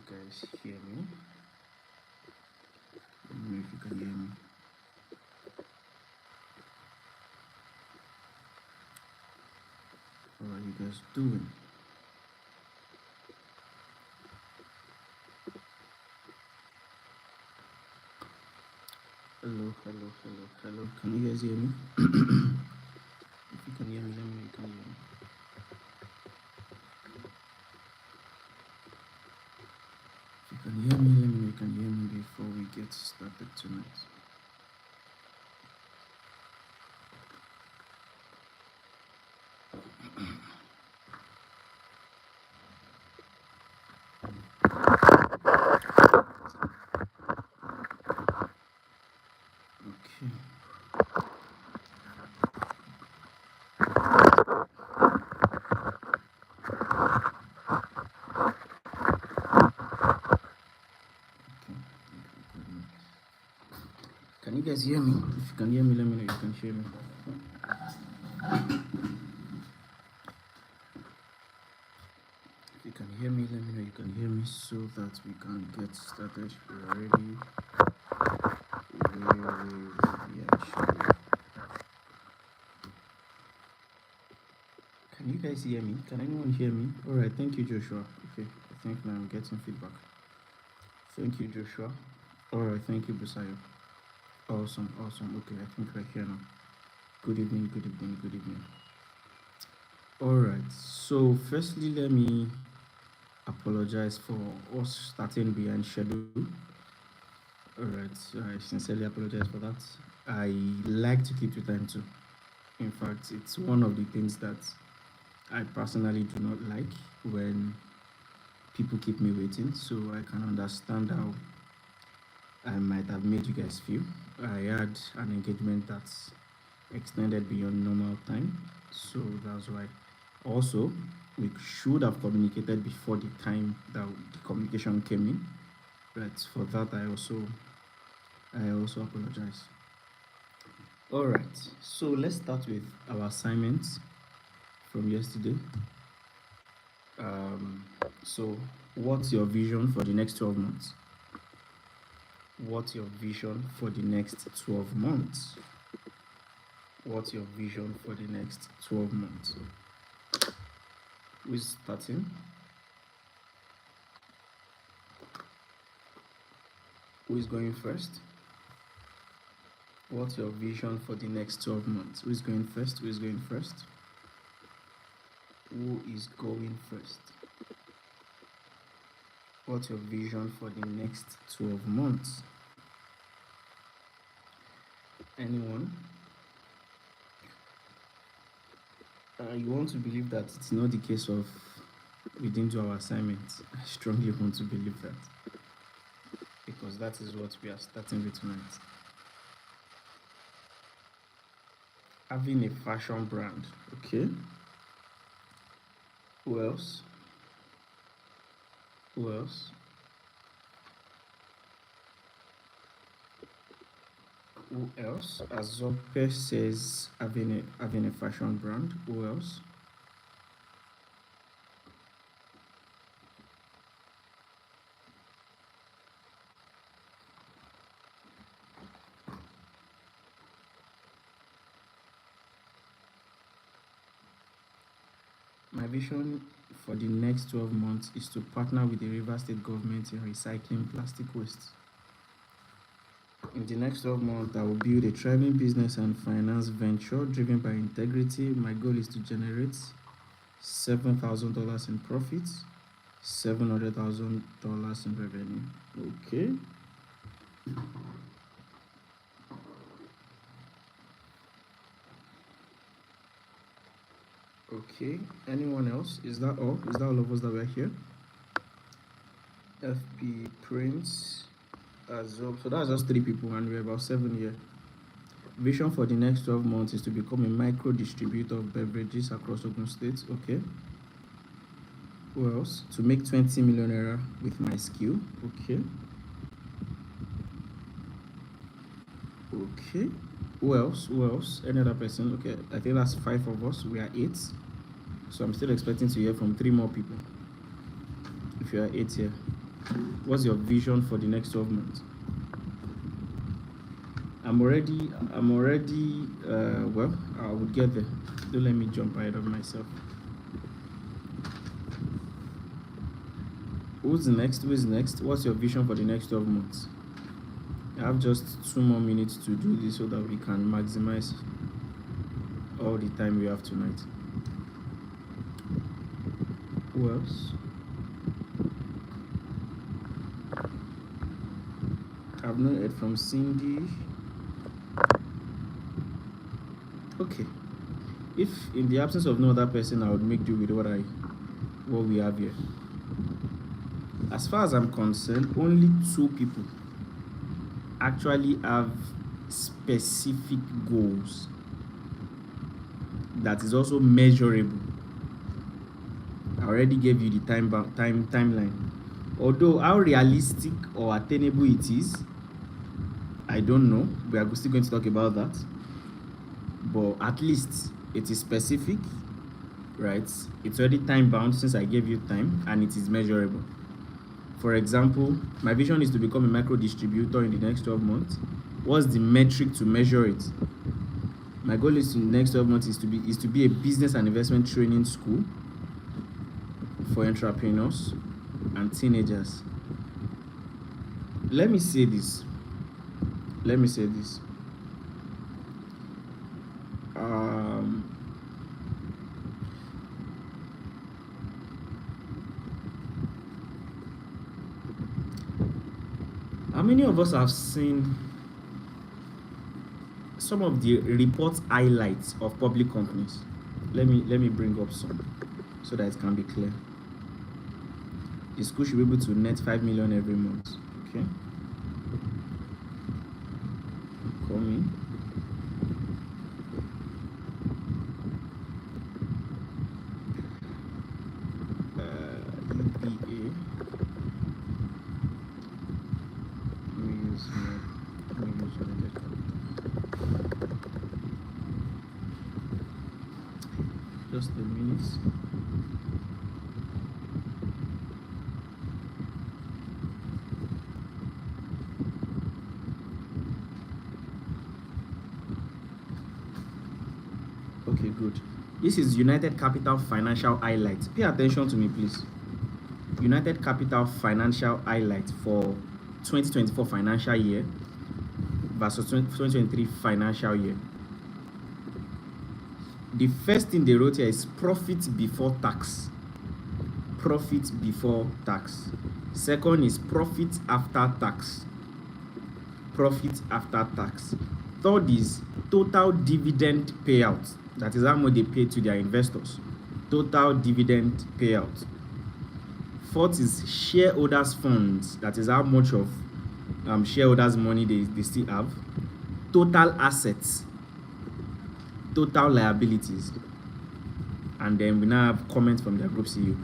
guys hear me? Let me know if you can hear me. How are you guys doing? Hello, hello, hello, hello. Can you guys hear me? If you can hear me, let me know you can hear me. If you can hear me, let me know you can hear me before we get started tonight. Okay. Can you guys hear me? If you can hear me, let me know you can hear me. If you can hear me, let me know you can hear me so that we can get started. We are ready. Actually. Can you guys hear me? Can anyone hear me? All right, thank you, Joshua. Okay, I think now I'm getting feedback. Thank you, Joshua. All right, thank you, Busayo. Awesome, awesome. Okay, I think we're here now. Good evening, good evening, good evening. All right, so firstly, let me apologize for us starting behind schedule. All right, so I sincerely apologize for that. I like to keep to time too. In fact, it's one of the things that I personally do not like when people keep me waiting, so I can understand how I might have made you guys feel. I had an engagement that's extended beyond normal time, so that's why. Also, we should have communicated before the time that the communication came in. Right, for that I also apologize. All right, so let's start with our assignments from yesterday. So what's your vision for the next 12 months? What's your vision for the next 12 months? What's your vision for the next 12 months? Who's starting? Who is going first? What's your vision for the next 12 months? Who is going first? Who is going first? Who is going first? What's your vision for the next 12 months? Anyone? You want to believe that it's not the case of we didn't do our assignments. I strongly want to believe that, because that is what we are starting with tonight. Having a fashion brand. Okay. Who else? Who else? Who else? Azope says having a fashion brand. Who else? My vision for the next 12 months is to partner with the River State government in recycling plastic waste. In the next 12 months, I will build a thriving business and finance venture driven by integrity. My goal is to generate $7,000 in profits, $700,000 in revenue. Okay. Okay. Anyone else? Is that all? Is that all of us that were here? FP Prince. So that's just 3 people, and we're about 7 here. Vision for the next 12 months is to become a micro distributor of beverages across Ogun State. Okay. Who else? To make 20 million naira with my skill. Okay. Okay. Who else? Who else? Any other person? Okay. I think that's 5 of us. We are 8. So I'm still expecting to hear from 3 more people. If you are 8 here. What's your vision for the next 12 months? I'm already, well, I would get there. Don't let me jump ahead of myself. Who's next? What's your vision for the next 12 months? I have just 2 more minutes to do this so that we can maximize all the time we have tonight. Who else? I've not heard from Cindy. Okay. If in the absence of no other person, I would make do with what we have here. As far as I'm concerned, only 2 people actually have specific goals that is also measurable. I already gave you the timeline. Although how realistic or attainable it is, I don't know. We are still going to talk about that. But at least it is specific, right? It's already time bound since I gave you time, and it is measurable. For example, my vision is to become a micro distributor in the next 12 months. What's the metric to measure it? My goal is in the next 12 months is to be a business and investment training school for entrepreneurs and teenagers. Let me say this. How many of us have seen some of the report highlights of public companies? Let me bring up some so that it can be clear. The school should be able to net 5 million every month. Okay. Call me. EBA. Just a minute. Okay, good. This is United Capital Financial Highlights. Pay attention to me, please. United Capital Financial Highlights for 2024 financial year versus 2023 financial year. The first thing they wrote here is profit before tax. Profit before tax. Second is profit after tax. Profit after tax. Third is total dividend payout. That is how much they pay to their investors. Total dividend payout. Fourth is shareholders funds. That is how much of shareholders money they still have. Total assets. Total liabilities. And then we now have comments from their group CEO.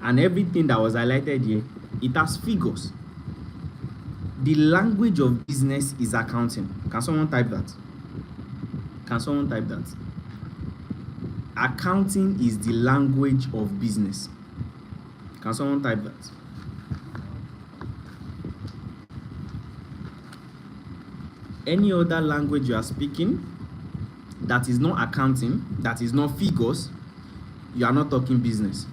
And everything that was highlighted here, it has figures. The language of business is accounting. Can someone type that? Accounting is the language of business. Can someone type that? Any other language you are speaking that is not accounting, that is not figures, you are not talking business.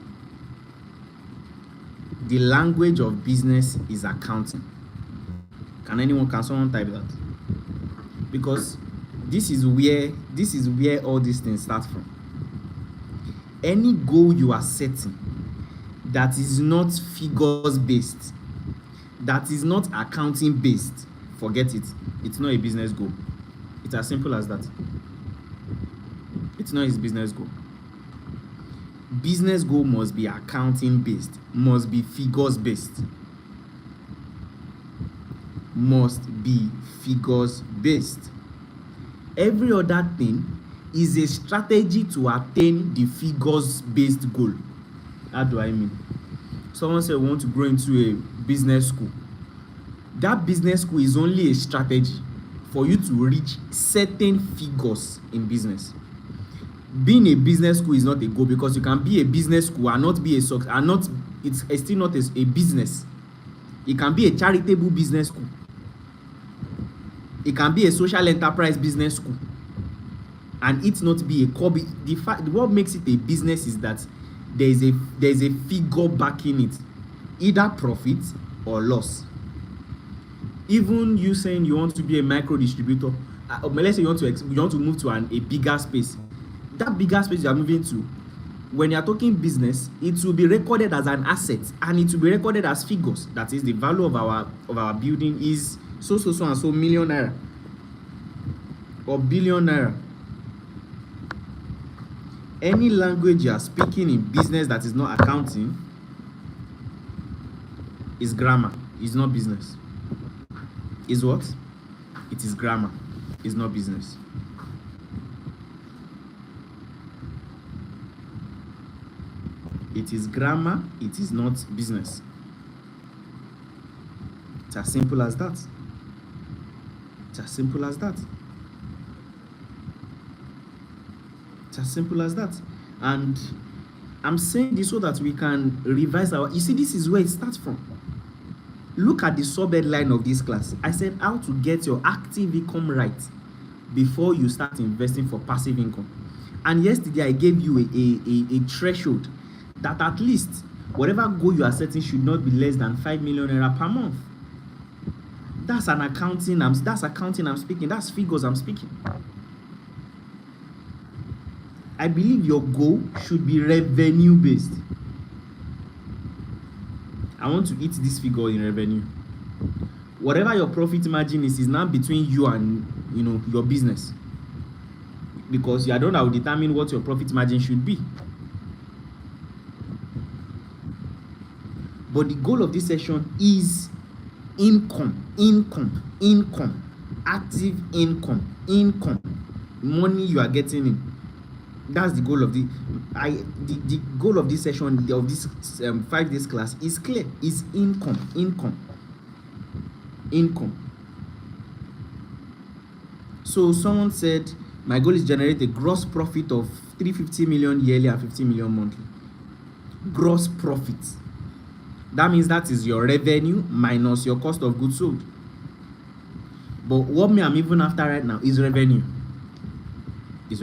The language of business is accounting. Can someone type that? Because this is where all these things start from. Any goal you are setting that is not figures based, that is not accounting based, forget it. It's not a business goal. It's as simple as that. It's not his business goal. Business goal must be accounting based, must be figures based. Must be figures based. Every other thing is a strategy to attain the figures based goal. How do I mean? Someone said we want to grow into a business school. That business school is only a strategy for you to reach certain figures in business. Being a business school is not a goal, because you can be a business school and not be it's still not a business. It can be a charitable business school. It can be a social enterprise business school, and it not be a core. What makes it a business is that there is a figure backing it, either profit or loss. Even you saying you want to be a micro distributor, let's say you want to move to a bigger space. That bigger space you are moving to, when you are talking business, it will be recorded as an asset, and it will be recorded as figures. That is, the value of our building is so and so million naira or billion naira. Any language you are speaking in business that is not accounting is grammar. Is not business. Is what? It is grammar. It's not business. It is grammar. It is not business. It's as simple as that. It's as simple as that. It's as simple as that. And I'm saying this so that we can revise our. You see, this is where it starts from. Look at the sub-headline of this class. I said how to get your active income right before you start investing for passive income. And yesterday I gave you a threshold that at least whatever goal you are setting should not be less than 5 million naira per month. That's accounting I'm speaking. That's figures I'm speaking. I believe your goal should be revenue based. I want to hit this figure in revenue. Whatever your profit margin is now between you and your business, because you are the one that will determine what your profit margin should be. But the goal of this session is income, active income, money you are getting in. That's the goal of the goal of this session, of this 5 days class is clear. Is income. So someone said my goal is generate a gross profit of 350 million yearly and 50 million monthly. Gross profit. That means that is your revenue minus your cost of goods sold. But what I'm even after right now is revenue. Is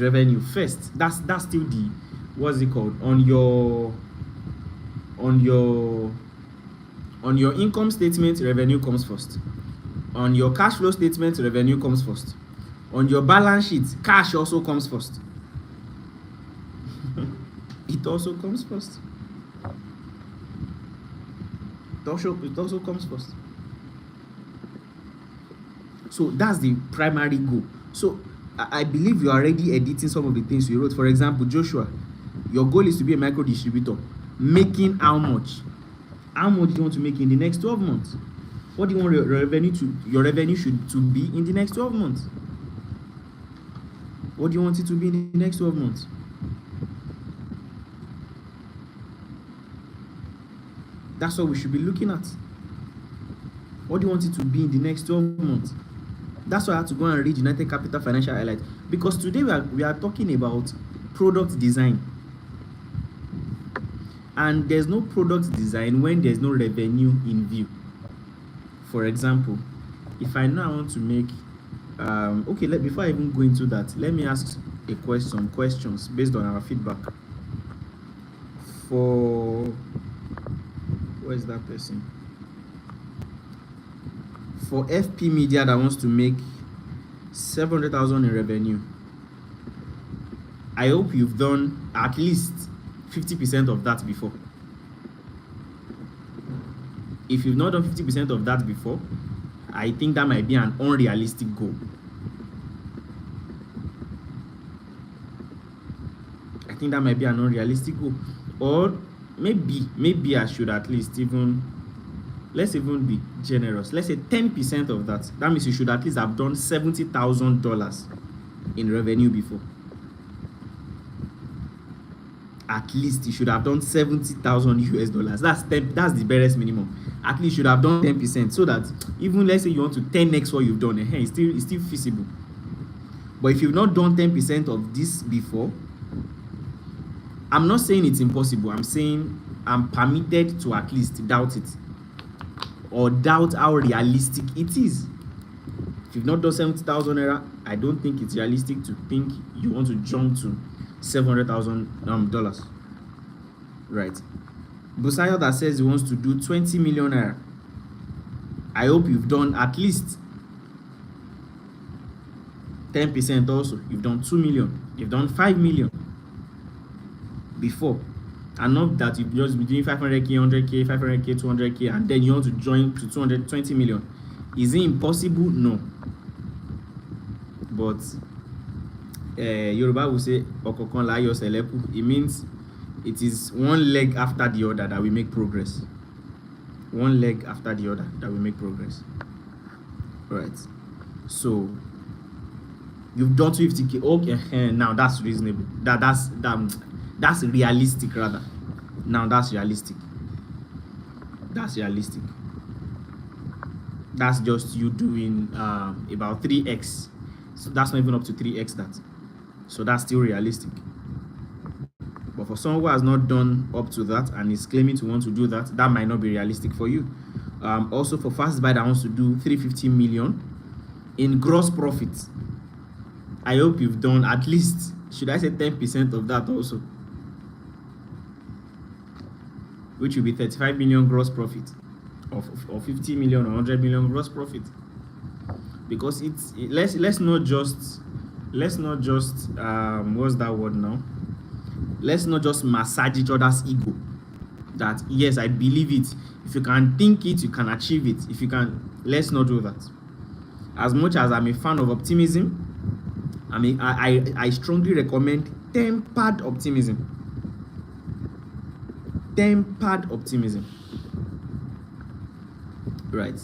revenue first. That's still the, what's it called, on your income statement, revenue comes first. On your cash flow statement, revenue comes first. On your balance sheet, cash also comes first. It also comes first. It also comes first. So that's the primary goal. So I believe you are already editing some of the things you wrote. For example, Joshua, your goal is to be a micro distributor. Making how much? How much do you want to make in the next 12 months? What do you want your revenue to be in the next 12 months? What do you want it to be in the next 12 months? That's what we should be looking at. What do you want it to be in the next 12 months? That's why I had to go and read United Capital Financial Highlights, because today we are talking about product design. And there's no product design when there's no revenue in view. For example, if I know I want to make before I even go into that, let me ask questions based on our feedback. Where is that person? For FP Media that wants to make 700,000 in revenue, I hope you've done at least 50% of that before. If you've not done 50% of that before, I think that might be an unrealistic goal. Or maybe I should at least let's even be generous. Let's say 10% of that. That means you should at least have done $70,000 in revenue before. At least you should have done 70,000 US dollars. That's the barest minimum. At least you should have done 10%, so that even, let's say you want to 10x what you've done, it's still feasible. But if you've not done 10% of this before, I'm not saying it's impossible. I'm saying am permitted to at least doubt it, or doubt how realistic it is. If you've not done 70,000 naira, I don't think it's realistic to think you want to jump to $700,000. Right? Busayo that says he wants to do 20 million naira. I hope you've done at least 10% also. You've done 2 million, you've done 5 million before, and not that you've just been doing 500k, 100k, 500k, 200k, and then you want to join to 220 million. Is it impossible? No. But Yoruba will say Okokon la yo selepu. It means it is one leg after the other that we make progress. One leg after the other that we make progress. Right. So you've done 250k. Okay, now that's reasonable. That's realistic rather. Now that's realistic. That's realistic. That's just you doing about 3x. So that's not even up to 3x that. So that's still realistic. But for someone who has not done up to that and is claiming to want to do that, that might not be realistic for you. Also for Fast Buy that wants to do 350 million in gross profit, I hope you've done at least, should I say 10% of that also, which will be 35 million gross profit, or 50 million or 100 million gross profit. Because let's not just what's that word now? Let's not just massage each other's ego. That yes, I believe it. If you can think it, you can achieve it. If you can, let's not do that. As much as I'm a fan of optimism, I strongly recommend tempered optimism. Tempered optimism. Right.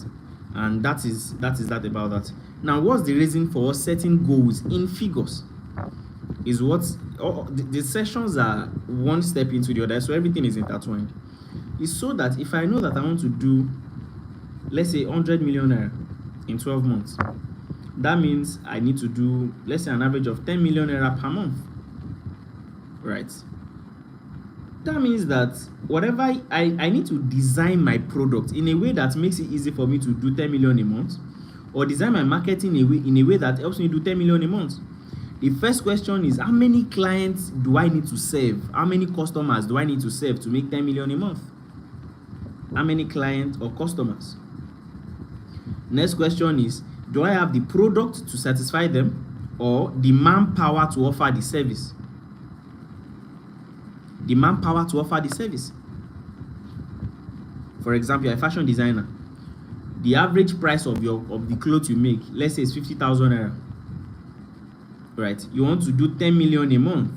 And that is that about that. Now, what's the reason for us setting goals in figures? Is what the sessions are one step into the other, so everything is intertwined. It's so that if I know that I want to do, let's say 100 million naira in 12 months, that means I need to do, let's say, an average of 10 million naira per month. Right? That means that whatever I need to design my product in a way that makes it easy for me to do 10 million a month, or design my marketing in a way that helps me do 10 million a month. The first question is, how many clients do I need to serve? How many customers do I need to serve to make 10 million a month? How many clients or customers? Next question is, do I have the product to satisfy them, or the manpower to offer the service? The manpower to offer the service. For example, you're a fashion designer. The average price of the clothes you make, let's say, is 50,000 naira. Right? You want to do 10 million a month.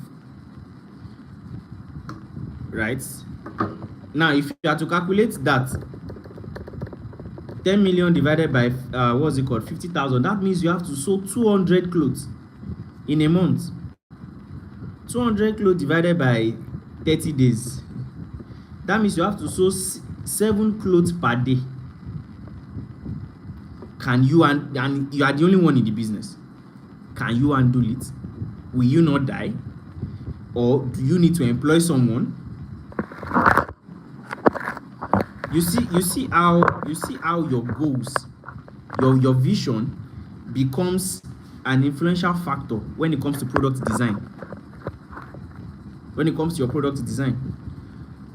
Right? Now, if you are to calculate that, 10 million divided by what's it called, 50,000, that means you have to sew 200 clothes in a month. 200 clothes divided by 30 days, that means you have to sew 7 clothes per day. Can you, and you are the only one in the business, can you handle it? Will you not die? Or do you need to employ someone? You see how your goals, your vision becomes an influential factor when it comes to product design. When it comes to your product design.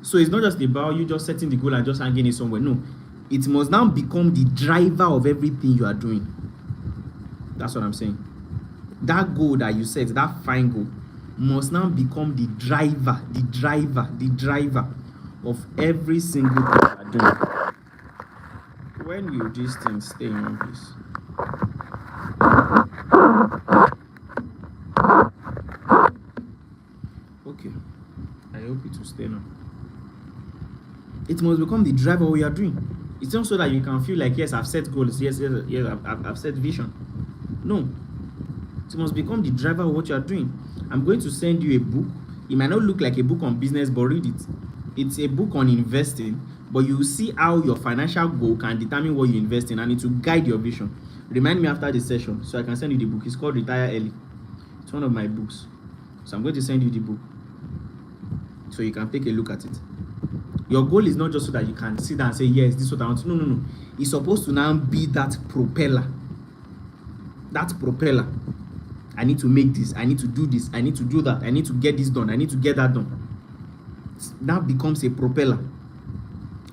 So it's not just about you just setting the goal and just hanging it somewhere. No, it must now become the driver of everything you are doing. That's what I'm saying. That goal that you set, that fine goal, must now become the driver of every single thing you are doing. When will these things stay in one place? Okay, I hope it will stay now. It must become the driver of what you are doing. It's not so that you can feel like, yes, I've set goals, yes, I've set vision. No, it must become the driver of what you are doing. I'm going to send you a book. It might not look like a book on business, but read it. It's a book on investing, but you will see how your financial goal can determine what you invest in, and it will guide your vision. Remind me after the session so I can send you the book. It's called Retire Early. It's one of my books. So I'm going to send you the book so you can take a look at it. Your goal is not just so that you can sit down and say, yes, this is what I want to. No. It's supposed to now be that propeller. That propeller. I need to make this. I need to do this. I need to do that. I need to get this done. I need to get that done. That becomes a propeller.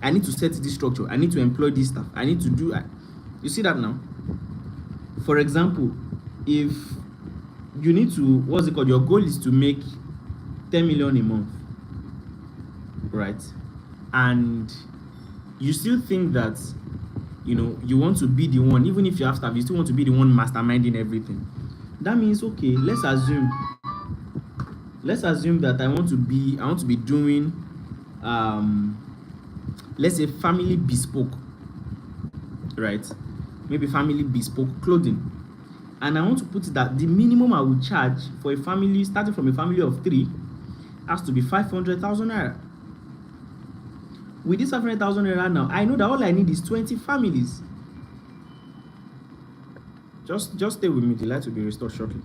I need to set this structure. I need to employ this stuff. I need to do. You see that now? For example, if you need to, what's it called? Your goal is to make 10 million a month, right? And you still think that, you want to be the one, even if you have staff, you still want to be the one masterminding everything. That means, okay, let's assume that I want to be doing, let's say family bespoke, right? Maybe family bespoke clothing. And I want to put that the minimum I will charge for a family, starting from a family of 3, has to be 500,000 naira. With this 500,000 naira now, I know that all I need is 20 families. Just stay with me. The light will be restored shortly.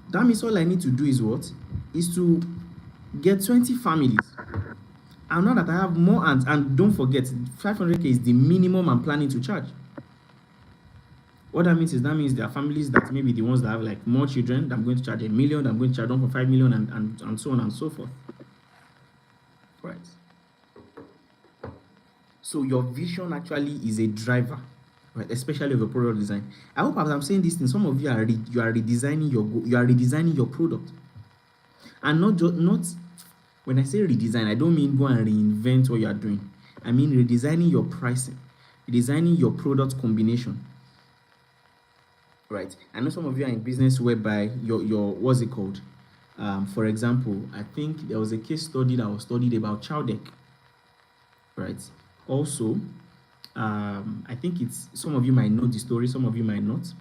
That means all I need to do is what? Is to get 20 families. And now that I have more hands, and don't forget, 500k is the minimum I'm planning to charge. What that means there are families that maybe the ones that have like more children, that I'm going to charge 1 million, I'm going to charge them for 5 million, and so on and so forth. Right. So your vision actually is a driver, right? Especially of your product design. I hope as I'm saying this thing, some of you are redesigning your product, and not when I say redesign, I don't mean go and reinvent what you are doing. I mean redesigning your pricing, redesigning your product combination. Right. I know some of you are in business whereby your what's it called? For example, I think there was a case study that was studied about Chowdeck. Right. Also, I think it's, some of you might know the story, some of you might not.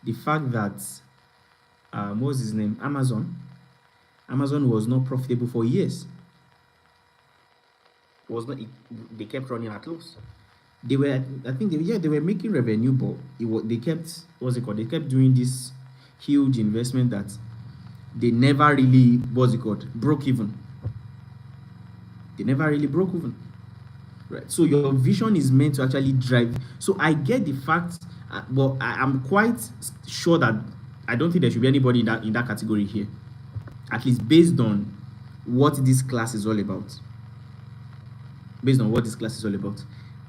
The fact that what was his name? Amazon was not profitable for years. They kept running at loss. They were making revenue, but they kept, they kept doing this huge investment that they never really, broke even. They never really broke even. Right. So your vision is meant to actually drive. So I get the fact, but I'm quite sure that I don't think there should be anybody in that category here, at least based on what this class is all about.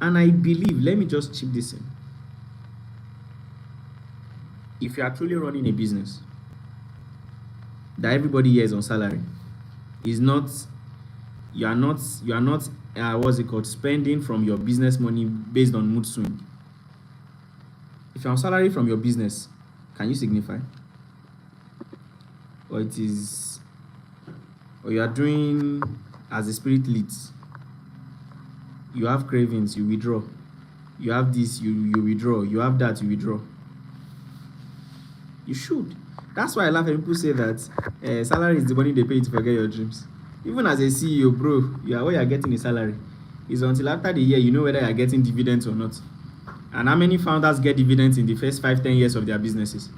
And I believe, let me just chip this in. If you are truly running a business that everybody here is on salary, you are not spending from your business money based on mood swing. If you're on salary from your business, can you signify? Or you are doing as the spirit leads. You have cravings, you withdraw. You have this, you withdraw. You have that, you withdraw. You should. That's why I laugh when people say that salary is the money they pay to forget your dreams. Even as a CEO, bro, where you're getting a salary is until after the year you know whether you're getting dividends or not. And how many founders get dividends in the first 5-10 years of their businesses?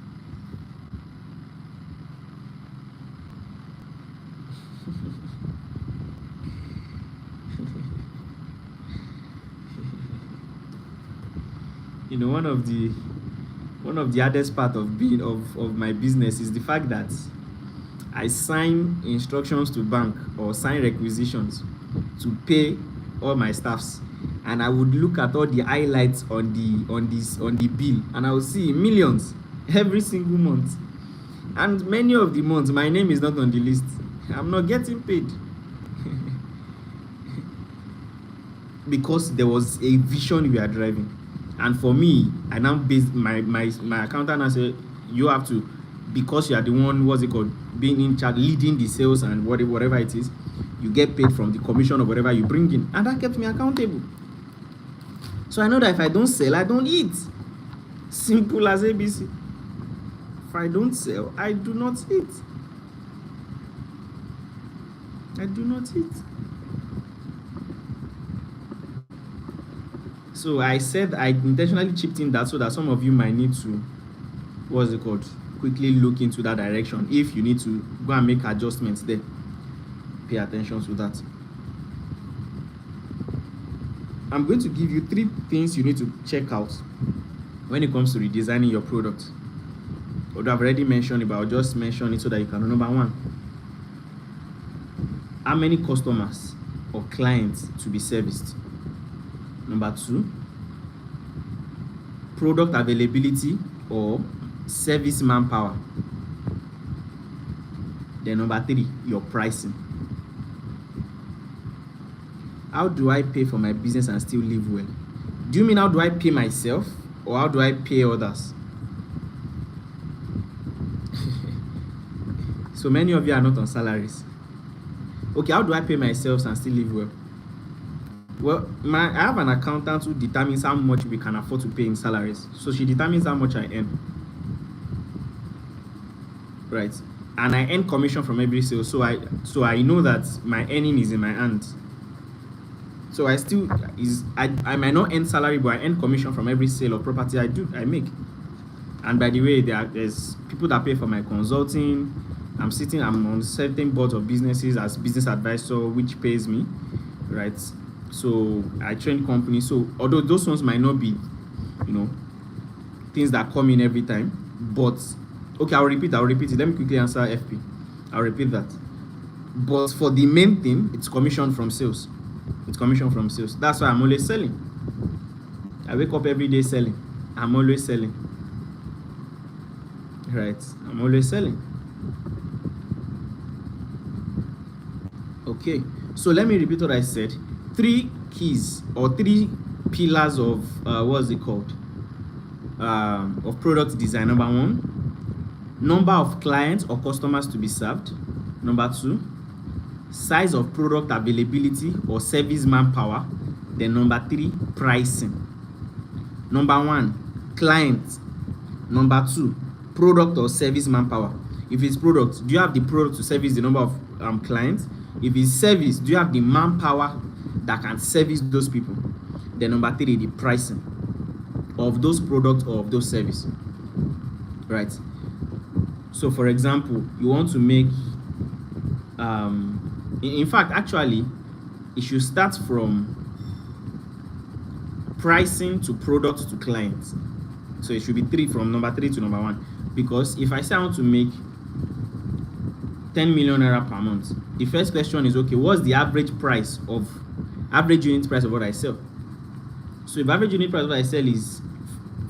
one of the hardest part of my business is the fact that I sign instructions to bank or sign requisitions to pay all my staffs, and I would look at all the highlights on the bill, and I would see millions every single month, and many of the months my name is not on the list. I'm not getting paid because there was a vision we are driving. And for me, I now based my accountant and said, you have to, because you are the one, being in charge, leading the sales and whatever it is, you get paid from the commission of whatever you bring in. And that kept me accountable. So I know that if I don't sell, I don't eat. Simple as ABC. If I don't sell, I do not eat. So I said I intentionally chipped in that so that some of you might need to, quickly look into that direction. If you need to go and make adjustments there, pay attention to that. I'm going to give you 3 things you need to check out when it comes to redesigning your product. Although I've already mentioned it, but I'll just mention it so that you can know. Number 1, how many customers or clients to be serviced. Number 2, product availability or service manpower. Then number 3, your pricing. How do I pay for my business and still live well? Do you mean how do I pay myself or how do I pay others? So many of you are not on salaries. Okay, how do I pay myself and still live well? Well, I have an accountant who determines how much we can afford to pay in salaries. So she determines how much I earn. Right? And I earn commission from every sale. So I know that my earning is in my hands. So I might not earn salary, but I earn commission from every sale of property I make. And by the way, there's people that pay for my consulting. I'm on certain boards of businesses as business advisor, which pays me, right? So I train companies. So although those ones might not be, things that come in every time, but okay, I'll repeat it. Let me quickly answer FP. I'll repeat that. But for the main thing, it's commission from sales. That's why I'm always selling. I wake up every day selling. I'm always selling. Right? I'm always selling. Okay. So let me repeat what I said. 3 keys or 3 pillars of what's it called? Of product design. Number 1, number of clients or customers to be served. Number 2, size of product availability or service manpower. Then number 3, pricing. Number 1, client. Number 2, product or service manpower. If it's product, do you have the product to service the number of clients? If it's service, do you have the manpower that can service those people? Then number 3, the pricing of those products or of those services. Right? So for example, you want to make in fact, actually, it should start from pricing to product to clients. So it should be 3, from number 3 to number 1. Because if I say I want to make 10 million naira per month, the first question is, okay, what's the average unit price of what I sell? So if average unit price of what I sell is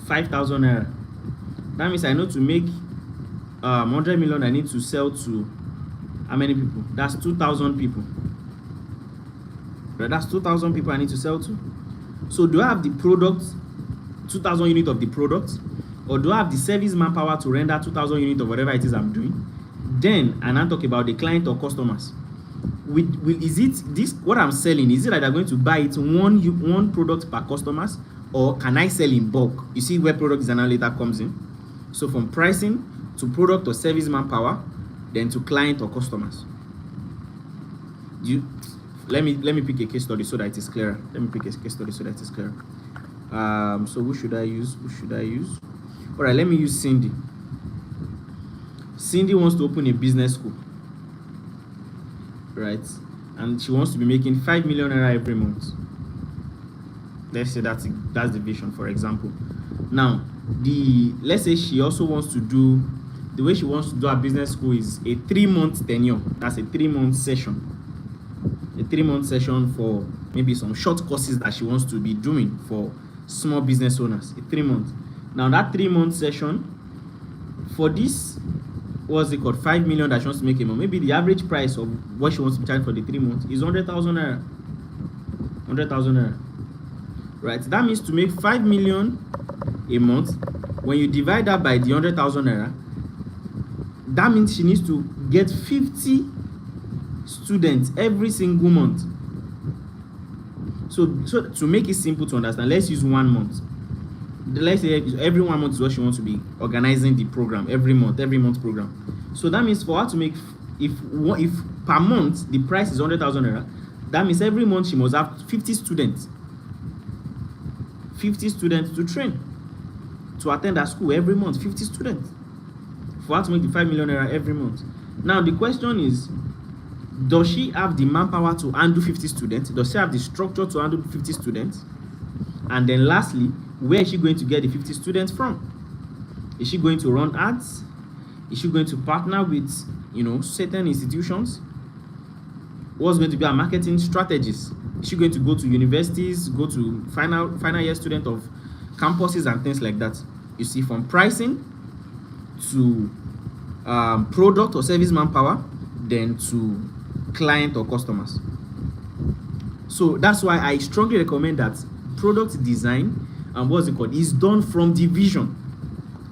5,000 naira, that means I know to make 100 million, I need to sell to how many people? That's 2,000 people. Right? That's 2,000 people I need to sell to. So do I have the product, 2,000 units of the product, or do I have the service manpower to render 2,000 units of whatever it is I'm doing? Then, and I'm talking about the client or customers. Is it this what I'm selling? Is it that they're going to buy it one product per customers, or can I sell in bulk? You see where product design later comes in. So from pricing to product or service manpower, then to client or customers. Let me pick a case study so that it is clearer. So who should I use? All right, let me use Cindy. Cindy wants to open a business school, right? And she wants to be making 5 million naira every month. Let's say that's the vision, for example. Now, let's say she also wants to do, the way she wants to do her business school is a 3-month tenure. That's a 3-month session. A 3-month session for maybe some short courses that she wants to be doing for small business owners. A 3 months. Now that 3-month session, for this, what's it called, 5 million that she wants to make a month, maybe the average price of what she wants to charge for the 3 months is 100,000 naira. 100,000 naira. Right? That means to make 5 million a month, when you divide that by the 100,000 naira, that means she needs to get 50 students every single month. So to make it simple to understand, let's use 1 month. Let's say every 1 month is what she wants to be organizing the program, every month program. So that means for her to make, if per month the price is 100,000 naira, that means every month she must have 50 students. 50 students to train, to attend her school every month. 50 students for her to make the 5 million naira every month. Now the question is, Does she have the manpower to handle 50 students? Does she have the structure to handle 50 students? And then lastly, where is she going to get the 50 students from? Is she going to run ads? Is she going to partner with, certain institutions? What's going to be her marketing strategies? Is she going to go to universities, go to final year student of campuses and things like that? You see, from pricing to product or service manpower, then to client or customers. So that's why I strongly recommend that product design and is done from the vision,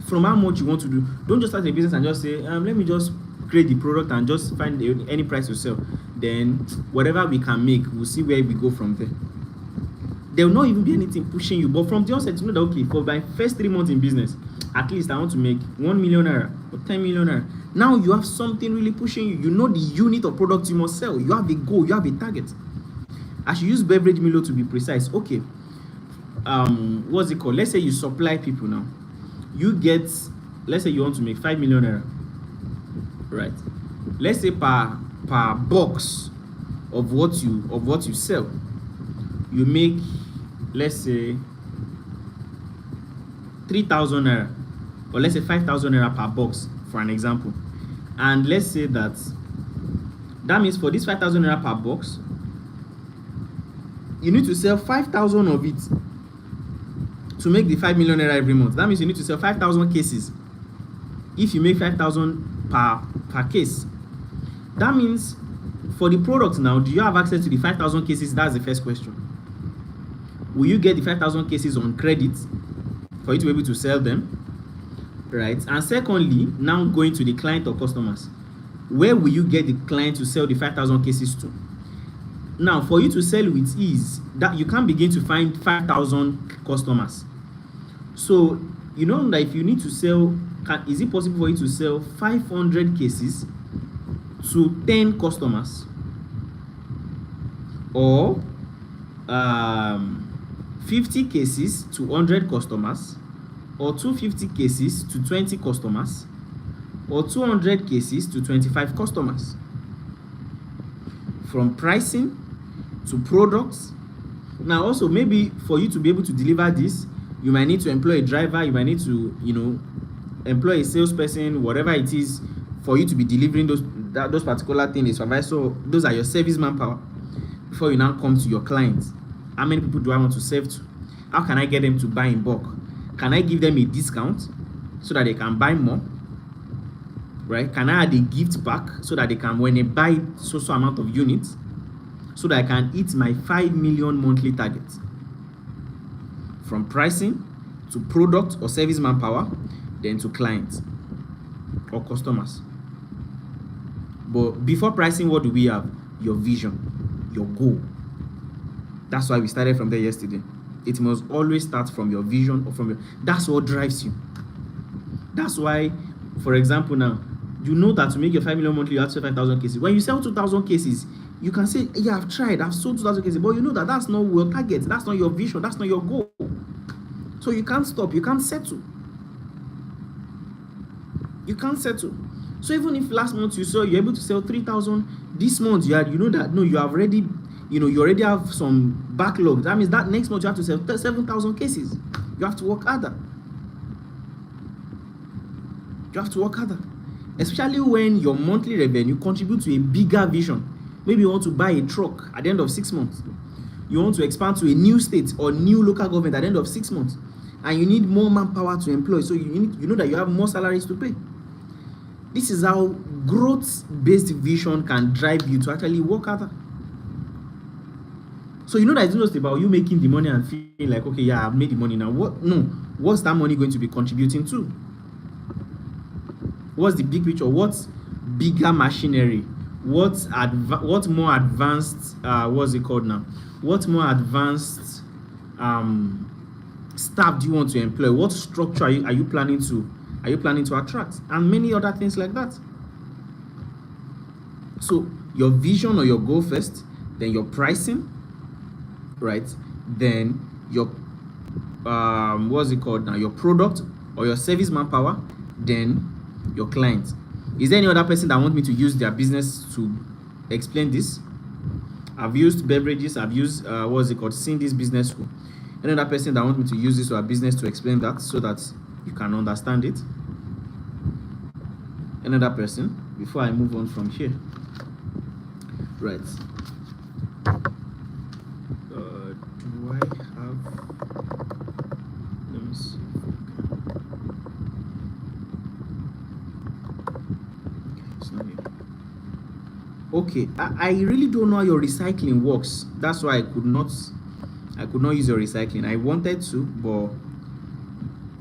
from how much you want to do. Don't just start a business and just say, let me just create the product and just find any price to sell. Then whatever we can make, we'll see where we go from there. There will not even be anything pushing you, but from the onset, you know that okay, for my first 3 months in business, at least I want to make 1 million naira or 10 million naira. Now you have something really pushing you. You know the unit of products you must sell. You have a goal, you have a target. I should use beverage Milo to be precise. Okay, let's say you supply people now. You get, let's say you want to make 5 million naira, right? Let's say per box of what you sell, you make, let's say 3,000 naira, or let's say 5,000 naira per box, for an example. And let's say that means for this 5,000 naira per box, you need to sell 5,000 of it to make the 5 million naira every month. That means you need to sell 5,000 cases. If you make 5,000 per case, that means for the product now, do you have access to the 5,000 cases? That's the first question. Will you get the 5,000 cases on credit for you to be able to sell them? Right. And secondly, now going to the client or customers, where will you get the client to sell the 5,000 cases to? Now, for you to sell with ease, that you can begin to find 5,000 customers. So you know that if you need to sell, is it possible for you to sell 500 cases to 10 customers, or 50 cases to 100 customers, or 250 cases to 20 customers, or 200 cases to 25 customers? From pricing to products. Now also, maybe for you to be able to deliver this, you might need to employ a driver, you might need to employ a salesperson, whatever it is, for you to be delivering those particular things. So those are your service manpower before you now come to your clients. How many people do I want to serve to? How can I get them to buy in bulk? Can I give them a discount so that they can buy more? Right? Can I add a gift pack so that they can, when they buy so amount of units, so that I can hit my 5 million monthly target? From pricing to product or service manpower, then to clients or customers. But before pricing, what do we have? Your vision, your goal. That's why we started from there yesterday. It must always start from your vision or from that's what drives you. That's why, for example, now, you know that to make your 5 million monthly, you have to sell 5,000 cases. When you sell 2,000 cases, you can say, yeah, I've tried, I've sold 2,000 cases, but you know that that's not your target, that's not your vision, that's not your goal. So you can't stop, you can't settle. You can't settle. So even if last month you're able to sell 3,000, this month you already have some backlog. That means that next month you have to sell 7,000 cases. You have to work harder. Especially when your monthly revenue contributes to a bigger vision. Maybe you want to buy a truck at the end of 6 months. You want to expand to a new state or new local government at the end of 6 months. And you need more manpower to employ. So you know that you have more salaries to pay. This is how growth-based vision can drive you to actually work harder. So you know that it's not just about you making the money and feeling like, okay, yeah, I've made the money now. What's that money going to be contributing to? What's the big picture? What's bigger machinery? What's more advanced? What more advanced staff do you want to employ? What structure are you planning to attract? And many other things like that. So your vision or your goal first, then your pricing, right? Then your your product or your service manpower, then your client. Is there any other person that wants me to use their business to explain this. I've used beverages, I've used what's it called, seen this business school. Another person that wants me to use this or a business to explain that so that you can understand it. Another person, before I move on from here. Right. Do I have, let me see. It's not here. Okay, I really don't know how your recycling works. That's why I could not use your recycling. I wanted to, but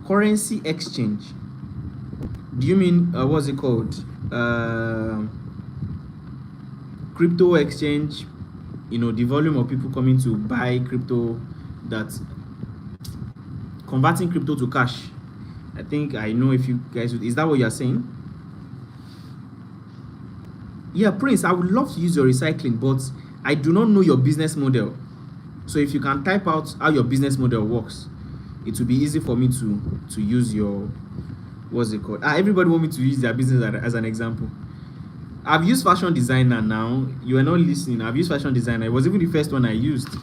currency exchange. Do you mean what's it called? Crypto exchange. You know, the volume of people coming to buy crypto, that converting crypto to cash. I think I know if you guys, is that what you're saying? Yeah, Prince, I would love to use your recycling, but I do not know your business model. So if you can type out how your business model works, it will be easy for me to use your, what's it called? Everybody want me to use their business as an example. I've used fashion designer now. You are not listening. I've used fashion designer. It was even the first one I used.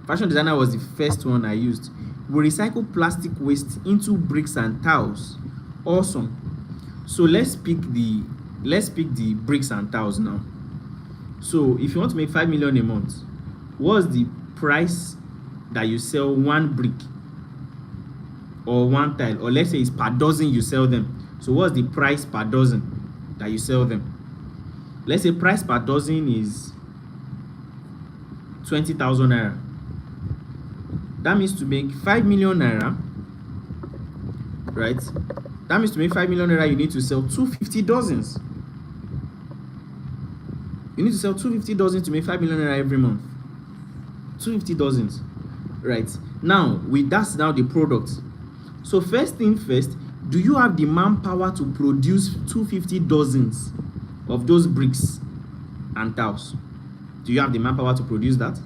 Fashion designer was the first one I used. We recycle plastic waste into bricks and tiles. Awesome. So let's pick the bricks and tiles now. So if you want to make 5 million a month, what's the price that you sell one brick or one tile? Or let's say it's per dozen you sell them. So what's the price per dozen that you sell them? Let's say price per dozen is 20,000 naira. That means to make 5 million naira, right? That means to make 5 million naira, you need to sell 250 dozens. You need to sell 250 dozens to make 5 million naira every month. 250 dozens, right? Now, that's now the product. So first thing first, do you have the manpower to produce 250 dozens of those bricks and tiles? Do you have the manpower to produce that?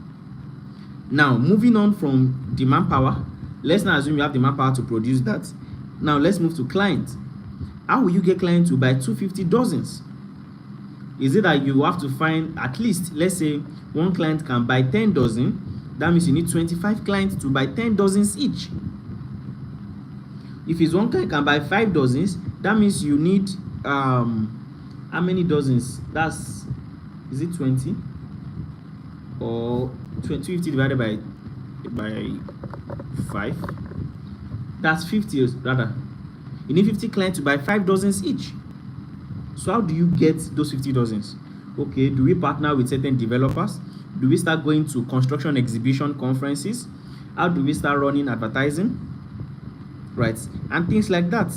Now, moving on from the manpower, let's now assume you have the manpower to produce that. Now, let's move to clients. How will you get clients to buy 250 dozens? Is it that you have to find at least, let's say, one client can buy 10 dozen? That means you need 25 clients to buy 10 dozens each. If it's one client can buy 5 dozens, that means you need how many dozens? That's, is it 20? Or 250 divided by 5? That's 50 rather. You need 50 clients to buy 5 dozens each. So how do you get those 50 dozens? Okay, do we partner with certain developers? Do we start going to construction exhibition conferences? How do we start running advertising? Right, and things like that.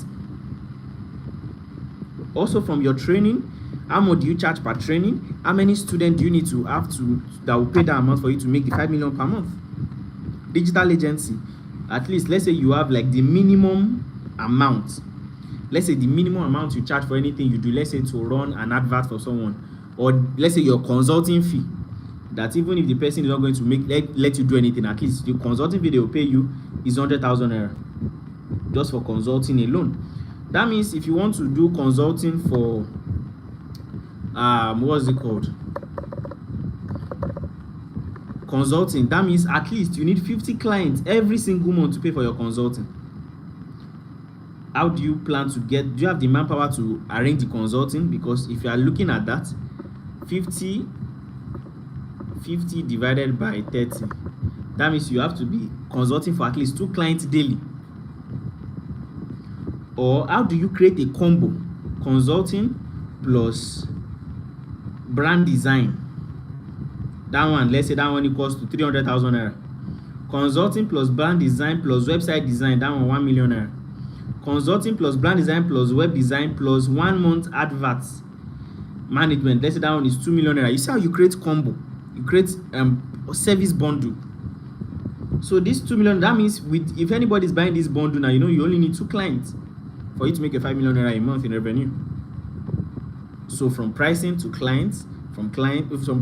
Also from your training, how much do you charge per training? How many students do you need to have that will pay that amount for you to make the 5 million per month? Digital agency, at least let's say you have like the minimum amount. Let's say the minimum amount you charge for anything you do, let's say to run an advert for someone, or let's say your consulting fee, that even if the person is not going to let you do anything, at least the consulting fee they will pay you is 100,000 naira just for consulting alone. That means if you want to do consulting for what's it called, consulting, that means at least you need 50 clients every single month to pay for your consulting. How do you plan to do you have the manpower to arrange the consulting? Because if you are looking at that, 50 divided by 30, that means you have to be consulting for at least 2 clients daily. Or how do you create a combo? Consulting plus brand design. That one, let's say that one equals to 300,000 naira. Consulting plus brand design plus website design, that one 1 million naira. Consulting plus brand design plus web design plus 1 month adverts management, let's say that one is 2 million naira. You see how you create combo? You create a service bundle. So this 2 million, that means if anybody is buying this bundle now, you only need 2 clients for you to make a 5 million naira a month in revenue. So from pricing to clients, from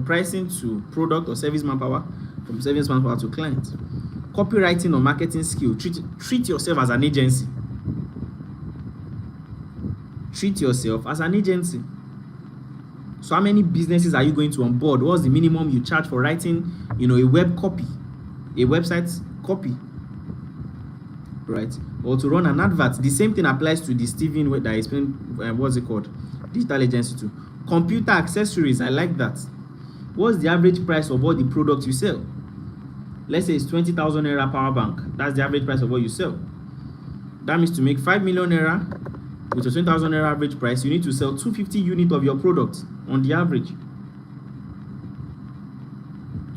pricing to product or service manpower, from service manpower to clients. Copywriting or marketing skill, treat yourself as an agency. Treat yourself as an agency. So how many businesses are you going to onboard? What's the minimum you charge for writing, a web copy, a website copy, right? Or to run an advert. The same thing applies to the Steven that I explained, what's it called? Digital agency too. Computer accessories, I like that. What's the average price of all the products you sell? Let's say it's 20,000 naira power bank. That's the average price of what you sell. That means to make 5 million naira with a 20,000 naira average price, you need to sell 250 units of your product on the average.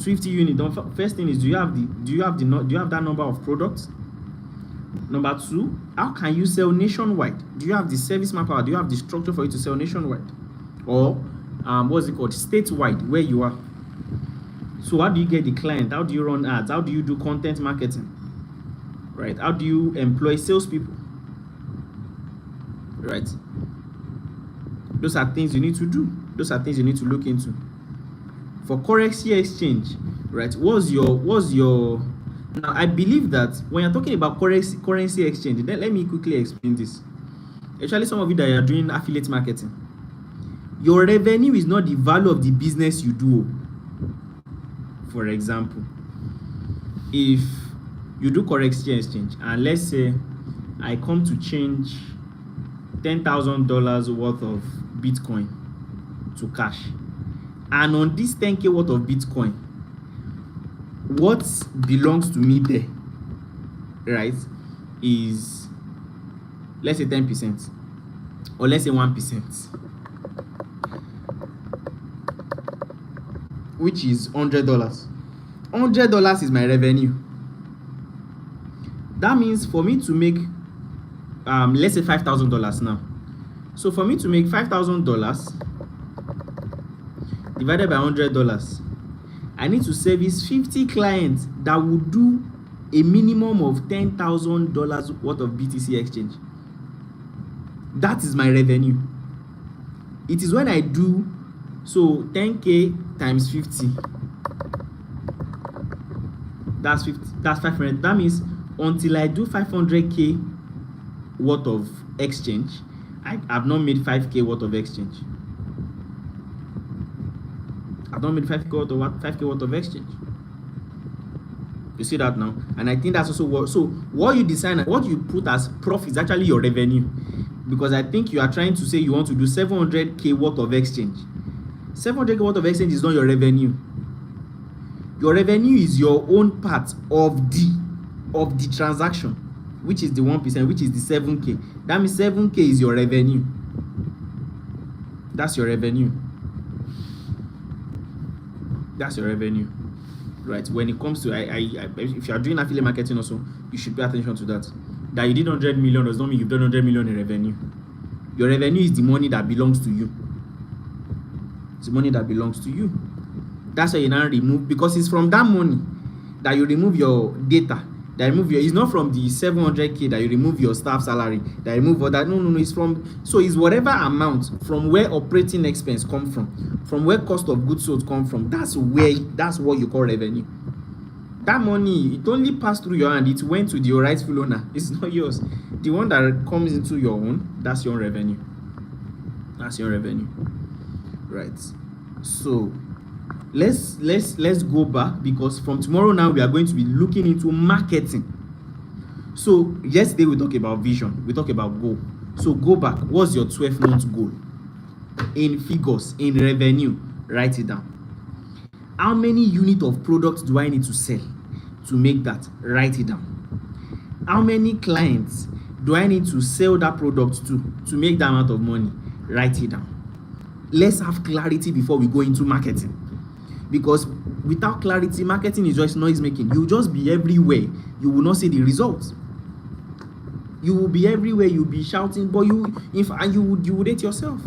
250 units. First thing is, do you have that number of products? Number two, how can you sell nationwide? Do you have the service manpower? Do you have the structure for you to sell nationwide? Or what's it called? Statewide, where you are. So how do you get the client? How do you run ads? How do you do content marketing? Right? How do you employ salespeople? Right? Those are things you need to do. Those are things you need to look into. For currency exchange, right? What's your now, I believe that when you're talking about currency exchange, then let me quickly explain this. Actually, some of you that are doing affiliate marketing, your revenue is not the value of the business you do. For example, if you do currency exchange, and let's say I come to change $10,000 worth of Bitcoin to cash, and on this 10K worth of Bitcoin, what belongs to me there, right, is, let's say 10%, or let's say 1%, which is $100. $100 is my revenue. That means for me to make, let's say $5,000 now. So for me to make $5,000 divided by $100, I need to service 50 clients that would do a minimum of $10,000 worth of BTC exchange. That is my revenue. It is when I do, so 10K times 50. That's 50. That's 500. That means until I do 500K worth of exchange, I have not made 5K worth of exchange. I've not made 5K worth of exchange. You see that now? And I think that's also what you decide, what you put as profit is actually your revenue. Because I think you are trying to say you want to do 700K worth of exchange. 700K worth of exchange is not your revenue. Your revenue is your own part of the transaction, which is the 1%, which is the 7K. That means 7K is your revenue. That's your revenue. That's your revenue, right? When it comes to if you are doing affiliate marketing also, you should pay attention to that. That you did 100 million does not mean you've done 100 million in revenue. Your revenue is the money that belongs to you. It's the money that belongs to you. That's why you now remove, because it's from that money that you remove your data. That remove your, it's not from the 700K that you remove your staff salary. That remove all that. No. It's from, so it's whatever amount from where operating expense come from where cost of goods sold come from. That's what you call revenue. That money, it only passed through your hand. It went to the rightful owner. It's not yours. The one that comes into your own, that's your revenue. That's your revenue, right? So let's go back, because from tomorrow now we are going to be looking into marketing. So yesterday we talked about vision, we talked about goal. So go back. What's your 12-month goal in figures, in revenue? Write it down. How many units of products do I need to sell to make that? Write it down. How many clients do I need to sell that product to make that amount of money? Write it down. Let's have clarity before we go into marketing. Because without clarity, marketing is just noise making. You'll just be everywhere. You will not see the results. You will be everywhere. You'll be shouting, but you would hate yourself.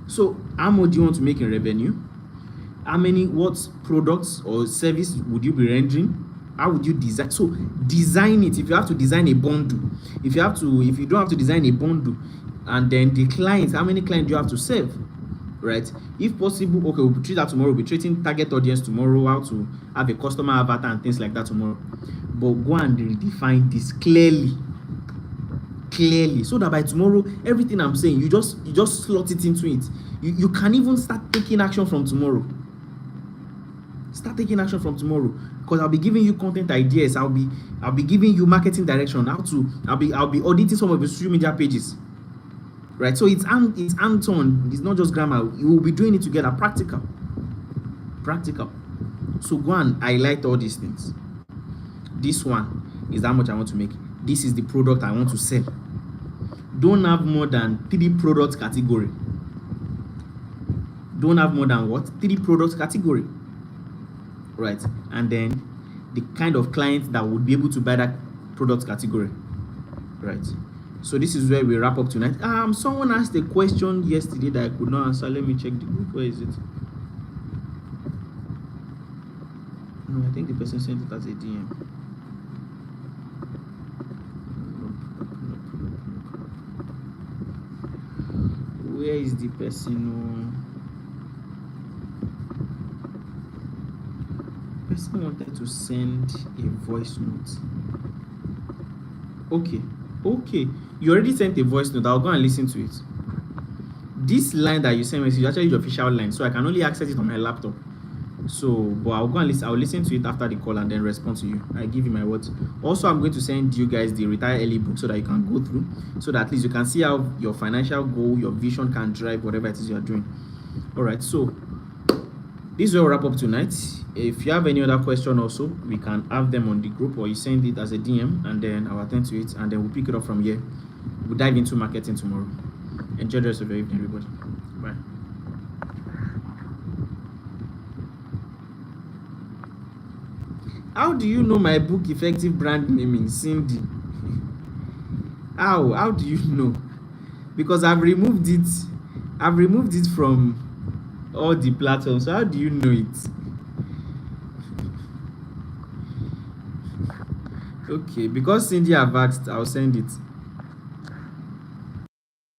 So how much do you want to make in revenue? How many, what products or service would you be rendering? How would you design? So design it. If you have to design a bundle, if you don't have to design a bundle, and then the clients, how many clients do you have to serve? Right? If possible, okay, we'll treat that tomorrow. We'll be treating target audience tomorrow, how to have a customer avatar and things like that tomorrow. But go and redefine this clearly. clearly, so that by tomorrow everything I'm saying, you just slot it into it. You can even start taking action from tomorrow. Start taking action from tomorrow, because I'll be giving you content ideas. I'll be giving you marketing direction. I'll be auditing some of your social media pages, right? So it's hands-on. It's not just grammar. You will be doing it together. Practical. So go and highlight all these things. This one is how much I want to make. This is the product I want to sell. Don't have more than 3 product category. Don't have more than what? 3 product category. Right? And then the kind of client that would be able to buy that product category. Right? So this is where we wrap up tonight. Someone asked a question yesterday that I could not answer. Let me check the group. Where is it? No, I think the person sent it as a DM. Where is the person? Person wanted to send a voice note. Okay, you already sent a voice note. I'll go and listen to it. This line that you sent me is actually the official line, so I can only access it on my laptop. So, but I'll go and listen. I'll listen to it after the call and then respond to you. I give you my words. Also, I'm going to send you guys the Retire Early book so that you can go through, so that at least you can see how your financial goal, your vision can drive whatever it is you're doing. All right, so this will wrap up tonight. If you have any other question also, we can have them on the group, or you send it as a DM and then I'll attend to it, and then we'll pick it up from here. We'll dive into marketing tomorrow. Enjoy the rest of your evening, everybody. Bye. How do you know my book Effective Brand Naming, Cindy? How do you know? Because I've removed it from all the platforms. So how do you know it? Okay, because Cindy have asked, I'll send it.